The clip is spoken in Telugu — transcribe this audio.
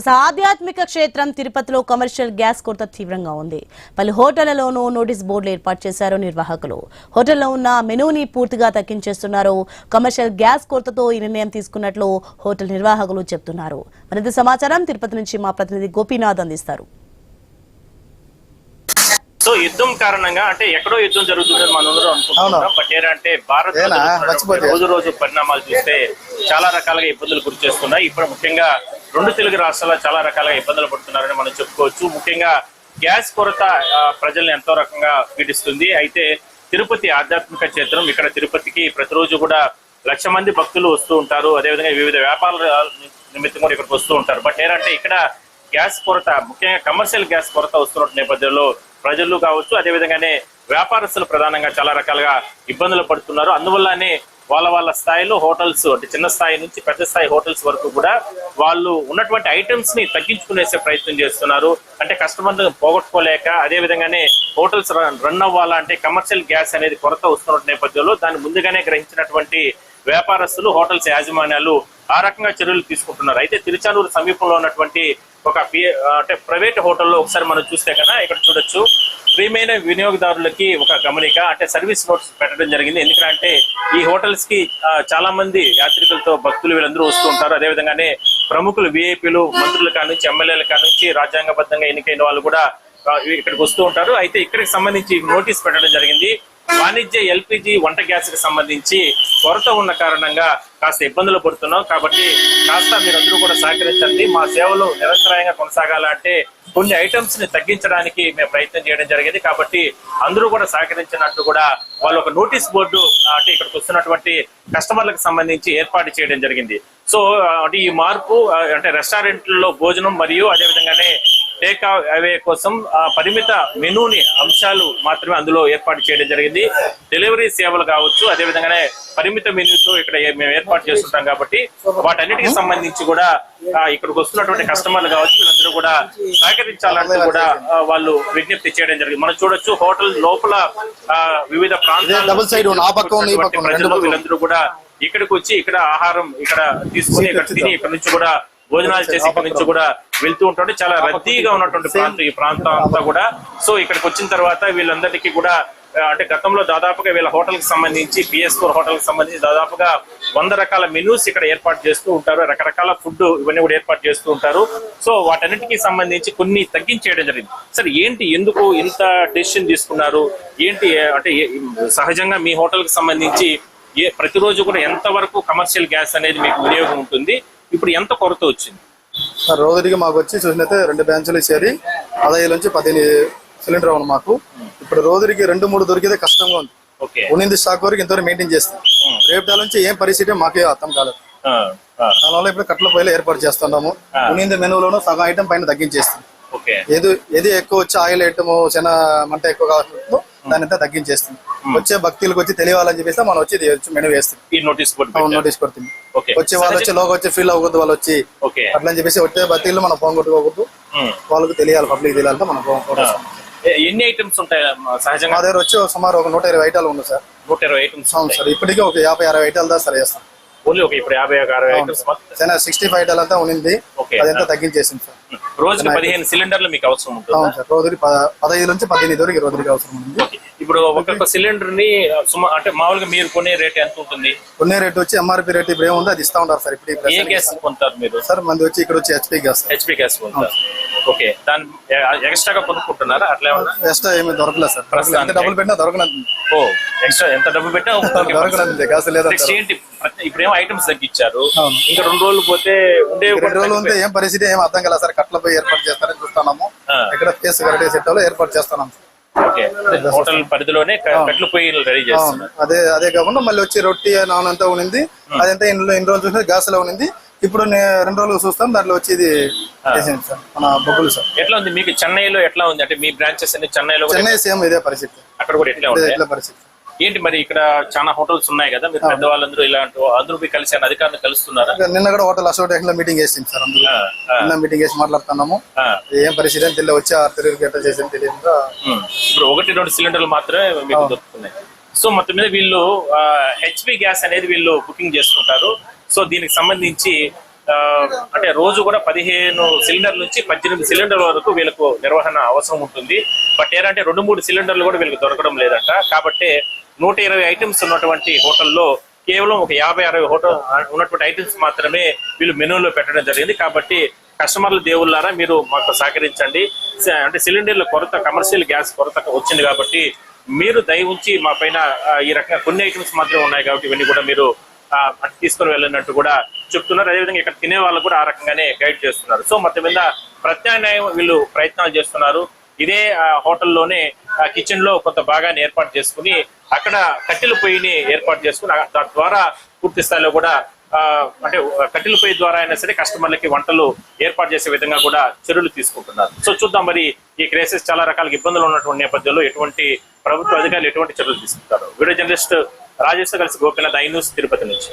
ఆధ్యాత్మిక క్షేత్రం తిరుపతిలో కమర్షియల్ గ్యాస్ కొరత తీవ్రంగా ఉంది. పలు హోటళ్లలోనూ నోటీస్ బోర్డులు ఏర్పాటు చేశారు నిర్వాహకులు. హోటల్లో ఉన్న మెనూని పూర్తిగా తగ్గించేస్తున్నారు. కమర్షియల్ గ్యాస్ కొరతతో ఈ నిర్ణయం తీసుకున్నట్లు హోటల్ నిర్వాహకులు చెబుతున్నారు. మరింత సమాచారం తిరుపతి నుంచి మా ప్రతినిధి గోపీనాథ్ అందిస్తారు. సో యుద్ధం కారణంగా అంటే ఎక్కడో యుద్ధం జరుగుతుందని మనందరూ అనుకుంటున్నాం. బట్ ఏంటంటే భారత్ రోజు రోజు పరిణామాలు చూస్తే చాలా రకాలుగా ఇబ్బందులు గురి చేస్తున్నాయి. ఇప్పుడు ముఖ్యంగా 2 తెలుగు రాష్ట్రాల్లో చాలా రకాలుగా ఇబ్బందులు పడుతున్నారని మనం చెప్పుకోవచ్చు. ముఖ్యంగా గ్యాస్ కొరత ప్రజల్ని ఎంతో రకంగా పీడిస్తుంది. అయితే తిరుపతి ఆధ్యాత్మిక క్షేత్రం. ఇక్కడ తిరుపతికి ప్రతిరోజు కూడా 1,00,000 మంది భక్తులు వస్తూ ఉంటారు. అదేవిధంగా వివిధ వ్యాపారాల నిమిత్తం కూడా ఇక్కడికి వస్తూ ఉంటారు. బట్ ఏంటంటే ఇక్కడ గ్యాస్ కొరత, ముఖ్యంగా కమర్షియల్ గ్యాస్ కొరత వస్తున్న నేపథ్యంలో ప్రజలు కావచ్చు, అదేవిధంగానే వ్యాపారస్తులు ప్రధానంగా చాలా రకాలుగా ఇబ్బందులు పడుతున్నారు. అందువల్లనే వాళ్ళ స్థాయిలో హోటల్స్, అంటే చిన్న స్థాయి నుంచి పెద్ద స్థాయి హోటల్స్ వరకు కూడా వాళ్ళు ఉన్నటువంటి ఐటమ్స్ ని తగ్గించుకునేసే ప్రయత్నం చేస్తున్నారు. అంటే కస్టమర్లు పోగొట్టుకోలేక, అదేవిధంగానే హోటల్స్ రన్ అవ్వాలంటే కమర్షియల్ గ్యాస్ అనేది కొరత వస్తున్న నేపథ్యంలో దాన్ని ముందుగానే గ్రహించినటువంటి వ్యాపారస్తులు, హోటల్స్ యాజమాన్యాలు ఆ రకంగా చర్యలు తీసుకుంటున్నారు. అయితే తిరుచానూరు సమీపంలో ఉన్నటువంటి ఒక అంటే ప్రైవేట్ హోటల్లో ఒకసారి మనం చూస్తే కదా ఇక్కడ చూడొచ్చు, ప్రియమైన వినియోగదారులకి ఒక గమనిక, అంటే సర్వీస్ నోట్స్ పెట్టడం జరిగింది. ఎందుకంటే ఈ హోటల్స్ కి చాలా మంది యాత్రికులతో భక్తులు వీళ్ళందరూ వస్తూ ఉంటారు. అదేవిధంగానే ప్రముఖులు, విఐపీలు, మంత్రుల కానుంచి, ఎమ్మెల్యేల కానుంచి, రాజ్యాంగబద్ధంగా ఎన్నికైన వాళ్ళు కూడా ఇక్కడికి వస్తూ ఉంటారు. అయితే ఇక్కడికి సంబంధించి నోటీస్ పెట్టడం జరిగింది. వాణిజ్య ఎల్పిజి వంట గ్యాస్ కి సంబంధించి కొరత ఉన్న కారణంగా కాస్త ఇబ్బందులు పడుతున్నాం. కాబట్టి కాస్త మీరందరూ కూడా సహకరించండి. మా సేవలు నిరంతరాయంగా కొనసాగాలంటే కొన్ని ఐటమ్స్ ని తగ్గించడానికి మేము ప్రయత్నం చేయడం జరిగింది. కాబట్టి అందరూ కూడా సహకరించినట్టు కూడా వాళ్ళు ఒక నోటీస్ బోర్డు అంటే ఇక్కడికి వస్తున్నటువంటి కస్టమర్లకు సంబంధించి ఏర్పాటు చేయడం జరిగింది. సో అంటే ఈ మార్పు అంటే రెస్టారెంట్లలో భోజనం మరియు అదేవిధంగానే టేక్ అవే కోసం పరిమిత మెనూని అంశాలు మాత్రమే అందులో ఏర్పాటు చేయడం జరిగింది. డెలివరీ సేవలు కావచ్చు, అదేవిధంగానే పరిమిత మెనూతో ఇక్కడ మేము ఏర్పాటు చేస్తుంటాం. కాబట్టి వాటన్నిటికి సంబంధించి కూడా ఇక్కడికి వస్తున్నటువంటి కస్టమర్లు కావచ్చు, వీళ్ళందరూ కూడా సహకరించాలంటూ కూడా వాళ్ళు విజ్ఞప్తి చేయడం జరిగింది. మనం చూడొచ్చు హోటల్ లోపల వివిధ ప్రాంతాల వీళ్ళందరూ కూడా ఇక్కడికి వచ్చి ఇక్కడ ఆహారం ఇక్కడ తీసుకుని ఇక్కడ తిని ఇక్కడ నుంచి కూడా భోజనాలు చేసి ఇక్కడ నుంచి కూడా వెళ్తూ ఉంటుంటే చాలా రద్దీగా ఉన్నటువంటి ప్రాంతం ఈ ప్రాంతం అంతా కూడా. సో ఇక్కడికి వచ్చిన తర్వాత వీళ్ళందరికీ కూడా అంటే గతంలో దాదాపుగా వీళ్ళ హోటల్ కి సంబంధించి PS4 హోటల్ కి సంబంధించి దాదాపుగా 100 రకాల మెనూస్ ఇక్కడ ఏర్పాటు చేస్తూ ఉంటారు. రకరకాల ఫుడ్ ఇవన్నీ కూడా ఏర్పాటు చేస్తూ ఉంటారు. సో వాటన్నిటికీ సంబంధించి కొన్ని తగ్గించేయడం జరిగింది. సరే ఏంటి, ఎందుకు ఇంత డెసిషన్ తీసుకున్నారు ఏంటి? అంటే సహజంగా మీ హోటల్ కి సంబంధించి ప్రతిరోజు కూడా ఎంత వరకు కమర్షియల్ గ్యాస్ అనేది మీకు వినియోగం ఉంటుంది? ఇప్పుడు ఎంత కొరత వచ్చింది? రోజుకి మాకు వచ్చి చూసినట్టే 2 బ్రాంచులు చేరి 15 నుంచి 15 సిలిండర్ అవును మాకు. ఇప్పుడు రోజుకి 2-3 దొరికితే కష్టంగా ఉంది. ఉన్నింది స్టాక్ వరకు ఇంతవరకు మెయింటైన్ చేస్తాం. రేపటి నుంచి ఏం పరిస్థితి మాకే అర్థం కాలేదు. దానివల్ల ఇప్పుడు కట్ల పొయ్యిలో ఏర్పాటు చేస్తున్నాము. ఉన్నింది మెనూలోనూ సగం ఐటమ్ పైన తగ్గించేస్తాం. ఏది ఎక్కువ వచ్చి ఆయిల్ ఐటమ్, చిన్న మంట ఎక్కువ కావాలంటే దాని అంతా తగ్గించేస్తుంది. వచ్చే భక్తులకు వచ్చి తెలియాలని చెప్పేసి మనం వచ్చి మెనూ వేస్తాం. నోటీస్ కొడుతుంది. వచ్చే వాళ్ళు వచ్చి లోగా వచ్చి ఫీల్ అవ్వకూడదు, వాళ్ళు వచ్చి అట్లా అని చెప్పేసి వచ్చే భక్తులు మనం ఫోన్ కొట్టుకోకూడదు, వాళ్ళకి తెలియాలి, పబ్లిక్ తెలియాలంటే మనం ఎన్ని ఐటమ్స్ ఉంటాయి సహజంగా? మా దగ్గర వచ్చి సుమారు ఒక 120 ఐటాలు ఉన్నాయి సార్. 120 items sir. ఇప్పటికీ ఒక 50-60 ఐటాలు దాకా సరే చేస్తాం. ఇప్పుడు 50-60 ఐటమ్స్ 65 ఐటాలు అంతా ఉన్నింది. అదంతా తగ్గించేసింది సార్. రోజుకి 15 సిలిండర్లు మీకు అవసరం ఉంటుంది. అవును సార్. రోజుకి 15 నుంచి 18 వరకు రోజుకి అవసరం ఉంది. ఇప్పుడు ఒక్కొక్క సిలిండర్ ని అంటే మామూలుగా మీరు కొనే రేట్ ఎంత ఉంటుంది? కొనే రేట్ వచ్చి MRP రేట్ ఇప్పుడు ఏముంది అది ఇస్తా ఉంటారు సార్. ఇప్పుడు ఏ గ్యాస్ కొంటారు మీరు? సార్ మంది వచ్చి ఇక్కడ వచ్చి HP గ్యాస్ కొంటారు. ఓకే, దాని ఎక్స్ట్రాగా కొనుక్కుంటున్నారా? అట్లా ఎక్స్ట్రా ఏమి దొరకలేదు సార్. ఎంత డబ్బులు పెట్టినా దొరకలేదు. ఎక్స్ట్రా ఎంత డబ్బు పెట్టినా దొరకలేదు. గ్యాస్ లేదా ఏంటి ఇప్పుడు ఏమో ఐటమ్స్ తగ్గించారు, ఇంకా 2 రోజులు పోతే 2 రోజులు ఉంటే ఏం పరిస్థితి ఏం అర్థం కదా సార్. కట్ల పోయి ఏర్పాటు చేస్తారని చూస్తున్నాము. ఇక్కడ ఫేస్ కరెక్ట్ సెట్ ఏర్పాటు చేస్తున్నాం. హోటల్ పరిధిలోనే కట్లు పొయ్యిలు రెడీ చేస్తున్నాం. అదే కాకుండా మళ్ళీ వచ్చి రొట్టి నాన్ అంతా ఉన్నింది. అదంతా ఇన్ని రోజులు చూసినా గ్యాస్ లో ఉన్నింది. ఇప్పుడు 2 రోజులు చూస్తాం, దాంట్లో వచ్చి ఇది సార్ మన బొగ్గులు సార్. ఎట్లా ఉంది మీకు చెన్నైలో? ఎట్లా ఉంది అంటే మీ బ్రాంచెస్ అన్ని చెన్నై సేమ్ ఇదే పరిస్థితి. అక్కడ కూడా ఎట్లా పరిస్థితి ఏంటి? మరి ఇక్కడ చాలా హోటల్స్ ఉన్నాయి కదా, మీరు పెద్దవాళ్ళందరూ ఇలాంటి అందరూ కలిసి అధికారులు కలుస్తున్నారా? నిన్న కూడా హోటల్ అసోసియేషన్ లో మీటింగ్ చేసింది సార్. అందరూ మీటింగ్ చేసి మాట్లాడుతున్నాము. ఏం పరిస్థితి అని తెలియదు. వచ్చి 6 తిరిగి ఎట్లా చేసింది తెలియదు. ఇప్పుడు 1-2 సిలిండర్లు మాత్రమే మీకు దొరుకుతున్నాయి. సో మొత్తం మీద వీళ్ళు HP గ్యాస్ అనేది వీళ్ళు బుకింగ్ చేసుకుంటారు. సో దీనికి సంబంధించి అంటే రోజు కూడా 15 సిలిండర్ల నుంచి 18 సిలిండర్ల వరకు వీళ్ళకు నిర్వహణ అవసరం ఉంటుంది. బట్ ఏంటంటే 2-3 సిలిండర్లు కూడా వీళ్ళకి దొరకడం లేదంట. కాబట్టి 120 ఐటమ్స్ ఉన్నటువంటి హోటల్లో కేవలం ఒక 50-60 హోటల్ ఉన్నటువంటి ఐటమ్స్ మాత్రమే వీళ్ళు మెనూలో పెట్టడం జరిగింది. కాబట్టి కస్టమర్ల దేవుళ్ళారా మీరు మాకు సహకరించండి. అంటే సిలిండర్ల కొరత, కమర్షియల్ గ్యాస్ కొరత వచ్చింది కాబట్టి మీరు దయ ఉంచి మా పైన ఈ రకంగా కొన్ని ఐటమ్స్ మాత్రమే ఉన్నాయి కాబట్టి ఇవన్నీ కూడా మీరు తీసుకుని వెళ్ళినట్టు కూడా చెప్తున్నారు. అదేవిధంగా ఇక్కడ తినే వాళ్ళు కూడా ఆ రకంగానే గైడ్ చేస్తున్నారు. సో మొత్తం మీద ప్రత్యామ్నాయం వీళ్ళు ప్రయత్నాలు చేస్తున్నారు. ఇదే హోటల్లోనే కిచెన్ లో కొంత భాగాన్ని ఏర్పాటు చేసుకుని అక్కడ కట్టెల పొయ్యిని ఏర్పాటు చేసుకుని దాని ద్వారా పూర్తి స్థాయిలో కూడా అంటే కట్టెల పొయ్యి ద్వారా అయినా సరే కస్టమర్లకి వంటలు ఏర్పాటు చేసే విధంగా కూడా చర్యలు తీసుకుంటున్నారు. సో చూద్దాం మరి ఈ క్రైసిస్ చాలా రకాల ఇబ్బందులు ఉన్నటువంటి నేపథ్యంలో ఎటువంటి ప్రభుత్వ అధికారులు ఎటువంటి చర్యలు తీసుకుంటారు. వీడియో జర్నలిస్ట్ రాజేష్ తో కలిసి గోపీనాథ్, ఐ న్యూస్, తిరుపతి నుంచి.